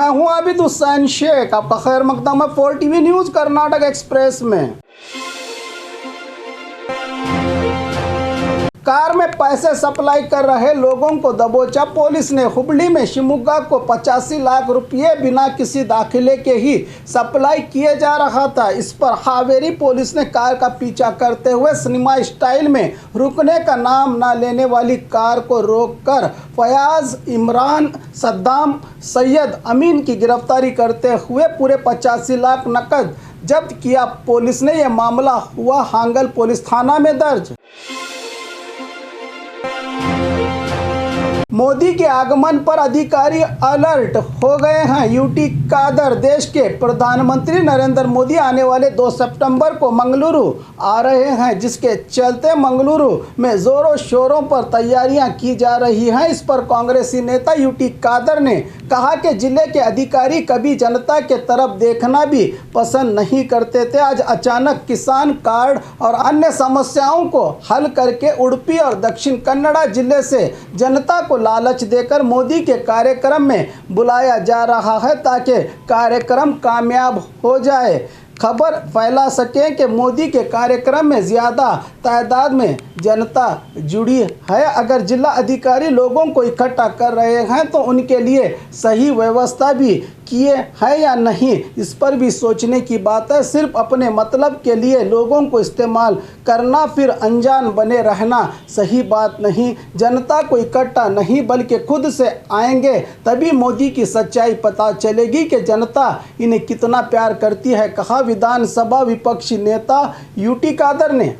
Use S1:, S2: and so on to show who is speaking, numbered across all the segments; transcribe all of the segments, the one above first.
S1: मैं हूं आबिद हुसैन शेख, आपका खैर मकदम है 4 टीवी न्यूज़ कर्नाटक एक्सप्रेस में। कार में पैसे सप्लाई कर रहे लोगों को दबोचा पुलिस ने। हुबली में शिमुगा को 85 लाख रुपये बिना किसी दाखिले के ही सप्लाई किए जा रहा था। इस पर हावेरी पुलिस ने कार का पीछा करते हुए सिनेमा स्टाइल में रुकने का नाम न लेने वाली कार को रोककर फयाज, इमरान, सद्दाम, सैयद अमीन की गिरफ्तारी करते हुए पूरे 85 लाख नकद जब्त किया। पुलिस ने यह मामला हुआ हांगल पुलिस थाना में दर्ज। मोदी के आगमन पर अधिकारी अलर्ट हो गए हैं। यूटी कादर देश के प्रधानमंत्री नरेंद्र मोदी आने वाले 2 सितंबर को मंगलुरु आ रहे हैं, जिसके चलते मंगलुरु में जोरों शोरों पर तैयारियां की जा रही हैं। इस पर कांग्रेसी नेता यूटी कादर ने कहा कि जिले के अधिकारी कभी जनता के तरफ देखना भी पसंद नहीं करते थे। आज अचानक किसान कार्ड और अन्य समस्याओं को हल करके उडुपी और दक्षिण कन्नड़ा जिले से जनता को लालच देकर मोदी के कार्यक्रम में बुलाया जा रहा है ताकि कार्यक्रम कामयाब हो जाए, खबर फैला सके कि मोदी के कार्यक्रम में ज़्यादा तादाद में जनता जुड़ी है। अगर जिला अधिकारी लोगों को इकट्ठा कर रहे हैं तो उनके लिए सही व्यवस्था भी किए हैं या नहीं, इस पर भी सोचने की बात है। सिर्फ अपने मतलब के लिए लोगों को इस्तेमाल करना फिर अनजान बने रहना सही बात नहीं। जनता को इकट्ठा नहीं बल्कि खुद से आएंगे तभी मोदी की सच्चाई पता चलेगी कि जनता इन्हें कितना प्यार करती है, कहा विधानसभा विपक्षी नेता यूटी कादर ने।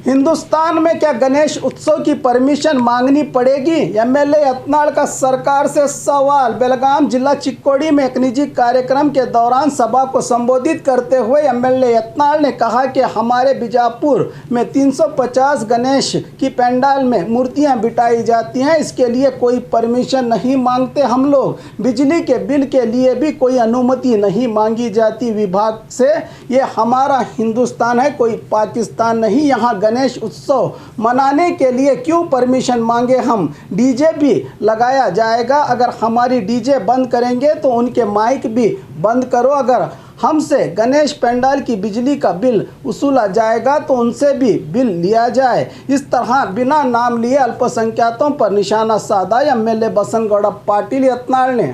S1: हिंदुस्तान में क्या गणेश उत्सव की परमिशन मांगनी पड़ेगी? एमएलए यत्नाल का सरकार से सवाल। बेलगाम जिला चिक्कोड़ी में एक निजी कार्यक्रम के दौरान सभा को संबोधित करते हुए एमएलए यत्नाल ने कहा कि हमारे बीजापुर में 350 गणेश की पंडाल में मूर्तियां बिठाई जाती हैं, इसके लिए कोई परमिशन नहीं मांगते हम लोग। बिजली के बिल के लिए भी कोई अनुमति नहीं मांगी जाती विभाग से। ये हमारा हिंदुस्तान है, कोई पाकिस्तान नहीं। यहाँ गणेश उत्सव मनाने के लिए क्यों परमिशन मांगे हम? डीजे भी लगाया जाएगा, अगर हमारी डीजे बंद करेंगे तो उनके माइक भी बंद करो। अगर हमसे गणेश पंडाल की बिजली का बिल वसूला जाएगा तो उनसे भी बिल लिया जाए। इस तरह बिना नाम लिए अल्पसंख्यकों पर निशाना साधा एमएलए बसनगौड़ा पाटिल यत्नाल ने।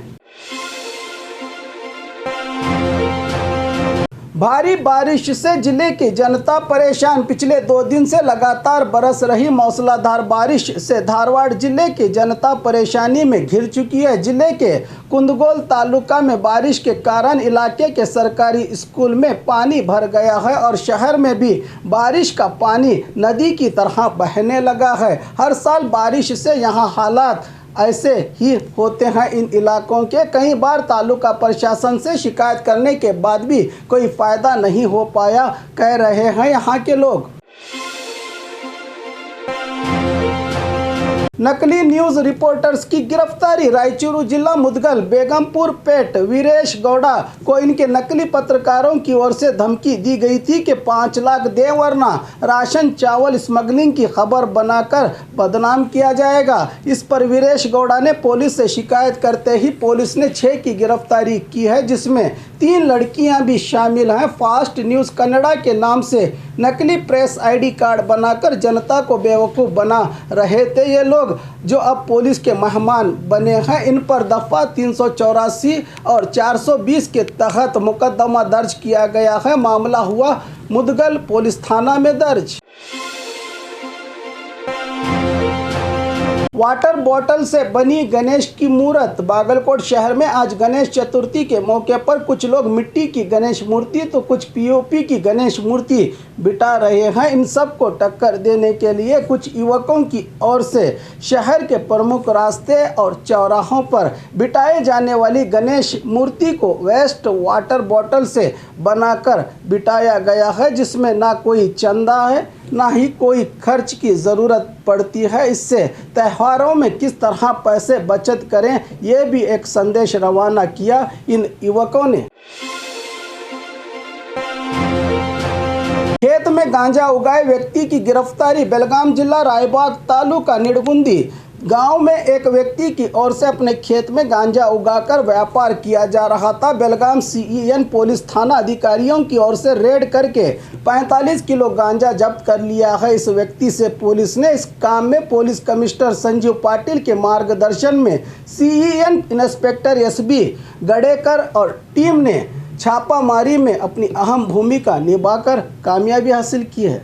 S1: भारी बारिश से जिले की जनता परेशान। पिछले 2 दिन से लगातार बरस रही मौसलाधार बारिश से धारवाड़ जिले की जनता परेशानी में घिर चुकी है। जिले के कुंदगोल तालुका में बारिश के कारण इलाके के सरकारी स्कूल में पानी भर गया है और शहर में भी बारिश का पानी नदी की तरह बहने लगा है। हर साल बारिश से यहाँ हालात ऐसे ही होते हैं। इन इलाकों के कई बार तालुका प्रशासन से शिकायत करने के बाद भी कोई फ़ायदा नहीं हो पाया, कह रहे हैं यहाँ के लोग। नकली न्यूज़ रिपोर्टर्स की गिरफ्तारी। रायचूरू जिला मुदगल बेगमपुर पेट वीरेश गौड़ा को इनके नकली पत्रकारों की ओर से धमकी दी गई थी कि 5 लाख दे वरना राशन चावल स्मगलिंग की खबर बनाकर बदनाम किया जाएगा। इस पर वीरेश गौड़ा ने पुलिस से शिकायत करते ही पुलिस ने 6 की गिरफ्तारी की है, जिसमें 3 लड़कियां भी शामिल हैं। फास्ट न्यूज़ कन्नड़ा के नाम से नकली प्रेस आईडी कार्ड बनाकर जनता को बेवकूफ़ बना रहे थे ये लोग, जो अब पुलिस के मेहमान बने हैं। इन पर दफ़ा 384 और 420 के तहत मुकदमा दर्ज किया गया है। मामला हुआ मुदगल पुलिस थाना में दर्ज। वाटर बॉटल से बनी गणेश की मूर्त। बागलकोट शहर में आज गणेश चतुर्थी के मौके पर कुछ लोग मिट्टी की गणेश मूर्ति तो कुछ पीओपी की गणेश मूर्ति बिठा रहे हैं। इन सब को टक्कर देने के लिए कुछ युवकों की ओर से शहर के प्रमुख रास्ते और चौराहों पर बिठाए जाने वाली गणेश मूर्ति को वेस्ट वाटर बॉटल से बनाकर बिठाया गया है, जिसमें ना कोई चंदा है ना ही कोई खर्च की ज़रूरत पड़ती है। इससे त्योहारों में किस तरह पैसे बचत करें, ये भी एक संदेश रवाना किया इन युवकों ने। खेत में गांजा उगाए व्यक्ति की गिरफ्तारी। बेलगाम जिला रायबाग तालुका निड़गुंदी गांव में एक व्यक्ति की ओर से अपने खेत में गांजा उगाकर व्यापार किया जा रहा था। बेलगाम सीईएन पुलिस थाना अधिकारियों की ओर से रेड करके 45 किलो गांजा जब्त कर लिया है। इस व्यक्ति से पुलिस ने इस काम में पुलिस कमिश्नर संजीव पाटिल के मार्गदर्शन में सीईएन इंस्पेक्टर एसबी गडेकर और टीम ने छापामारी में अपनी अहम भूमिका निभाकर कामयाबी हासिल की है।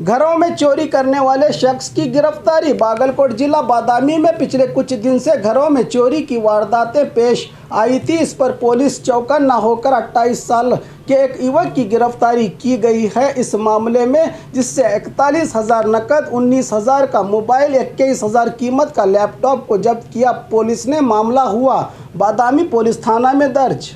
S1: घरों में चोरी करने वाले शख्स की गिरफ्तारी। बागलकोट जिला बादामी में पिछले कुछ दिन से घरों में चोरी की वारदातें पेश आई थी। इस पर पुलिस चौकन्ना होकर 28 साल के एक युवक की गिरफ्तारी की गई है। इस मामले में जिससे 41,000 नकद, 19,000 का मोबाइल, 21,000 कीमत का लैपटॉप को जब्त किया। पुलिस ने मामला हुआ बादामी पुलिस थाना में दर्ज।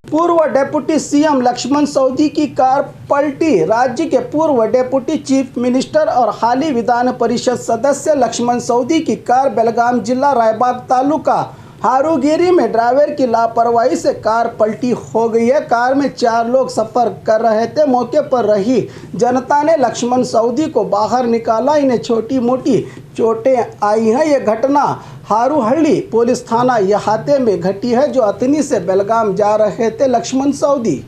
S1: पूर्व डेप्यूटी सीएम लक्ष्मण सवदी की कार पलटी। राज्य के पूर्व डेप्यूटी चीफ मिनिस्टर और हाली विधान परिषद सदस्य लक्ष्मण सवदी की कार बेलगाम जिला रायबाग तालुका हारूगिरी में ड्राइवर की लापरवाही से कार पलटी हो गई है। कार में 4 लोग सफर कर रहे थे। मौके पर रही जनता ने लक्ष्मण सवदी को बाहर निकाला। इन्हें छोटी मोटी चोटें आई हैं। ये घटना हारूहल्ली पुलिस थाना यहाते में घटी है, जो अतनी से बेलगाम जा रहे थे लक्ष्मण सवदी।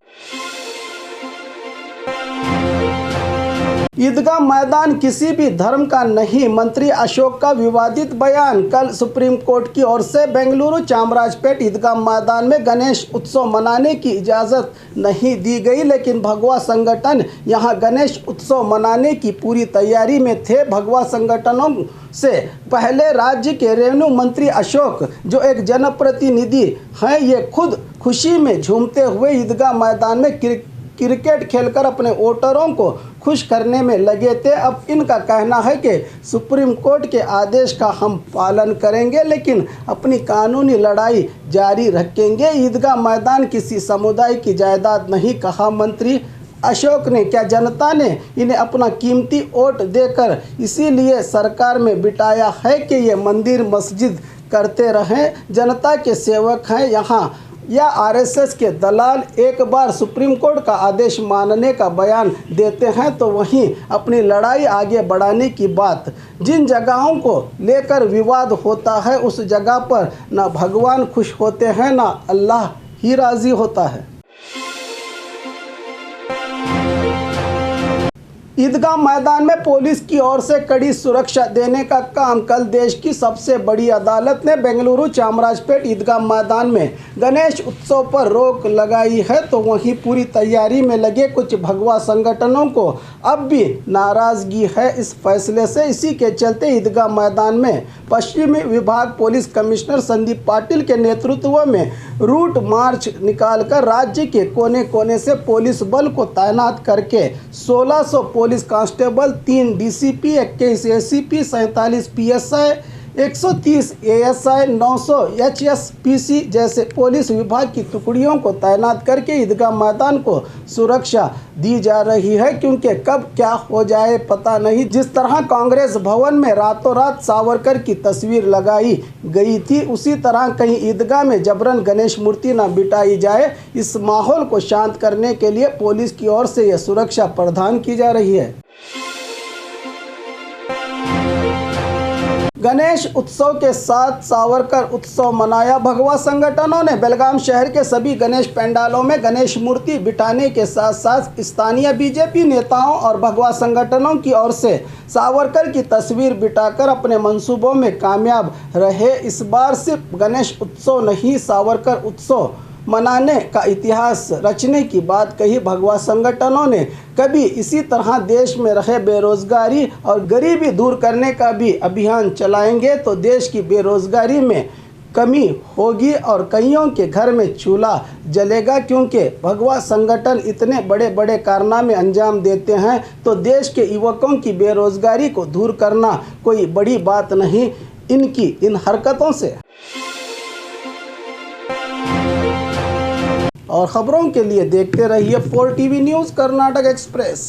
S1: ईदगाह मैदान किसी भी धर्म का नहीं, मंत्री अशोक का विवादित बयान। कल सुप्रीम कोर्ट की ओर से बेंगलुरु चामराजपेट ईदगाह मैदान में गणेश उत्सव मनाने की इजाज़त नहीं दी गई, लेकिन भगवा संगठन यहां गणेश उत्सव मनाने की पूरी तैयारी में थे। भगवा संगठनों से पहले राज्य के रेवेन्यू मंत्री अशोक, जो एक जनप्रतिनिधि हैं, ये खुद खुशी में झूमते हुए ईदगाह मैदान में क्रिकेट खेलकर अपने वोटरों को खुश करने में लगे थे। अब इनका कहना है कि सुप्रीम कोर्ट के आदेश का हम पालन करेंगे, लेकिन अपनी कानूनी लड़ाई जारी रखेंगे। ईदगाह मैदान किसी समुदाय की जायदाद नहीं, कहा मंत्री अशोक ने। क्या जनता ने इन्हें अपना कीमती वोट देकर इसीलिए सरकार में बिठाया है कि ये मंदिर मस्जिद करते रहें? जनता के सेवक हैं यहाँ या आरएसएस के दलाल? एक बार सुप्रीम कोर्ट का आदेश मानने का बयान देते हैं तो वहीं अपनी लड़ाई आगे बढ़ाने की बात। जिन जगहों को लेकर विवाद होता है उस जगह पर ना भगवान खुश होते हैं ना अल्लाह ही राज़ी होता है। ईदगाह मैदान में पुलिस की ओर से कड़ी सुरक्षा देने का काम। कल देश की सबसे बड़ी अदालत ने बेंगलुरु चामराजपेट ईदगाह मैदान में गणेश उत्सव पर रोक लगाई है, तो वहीं पूरी तैयारी में लगे कुछ भगवा संगठनों को अब भी नाराजगी है इस फैसले से। इसी के चलते ईदगाह मैदान में पश्चिमी विभाग पुलिस कमिश्नर संदीप पाटिल के नेतृत्व में रूट मार्च निकालकर राज्य के कोने कोने से पुलिस बल को तैनात करके 1600 police constable, 3 DCP, 21 ACP, 47 PSI, 130 ASI, 900 एचएसपीसी जैसे पुलिस विभाग की टुकड़ियों को तैनात करके ईदगाह मैदान को सुरक्षा दी जा रही है, क्योंकि कब क्या हो जाए पता नहीं। जिस तरह कांग्रेस भवन में रातों रात सावरकर की तस्वीर लगाई गई थी, उसी तरह कहीं ईदगाह में जबरन गणेश मूर्ति न बिठाई जाए। इस माहौल को शांत करने के लिए पुलिस की ओर से यह सुरक्षा प्रदान की जा रही है। गणेश उत्सव के साथ सावरकर उत्सव मनाया। भगवा संगठनों ने बेलगाम शहर के सभी गणेश पंडालों में गणेश मूर्ति बिठाने के साथ साथ स्थानीय बीजेपी नेताओं और भगवा संगठनों की ओर से सावरकर की तस्वीर बिठाकर अपने मंसूबों में कामयाब रहे। इस बार सिर्फ गणेश उत्सव नहीं, सावरकर उत्सव मनाने का इतिहास रचने की बात कही। भगवा संगठनों ने कभी इसी तरह देश में रहे बेरोजगारी और गरीबी दूर करने का भी अभियान चलाएंगे तो देश की बेरोजगारी में कमी होगी और कईयों के घर में चूल्हा जलेगा, क्योंकि भगवा संगठन इतने बड़े बड़े कारनामे अंजाम देते हैं तो देश के युवकों की बेरोजगारी को दूर करना कोई बड़ी बात नहीं इनकी इन हरकतों से। और खबरों के लिए देखते रहिए 4 टीवी न्यूज़ कर्नाटक एक्सप्रेस।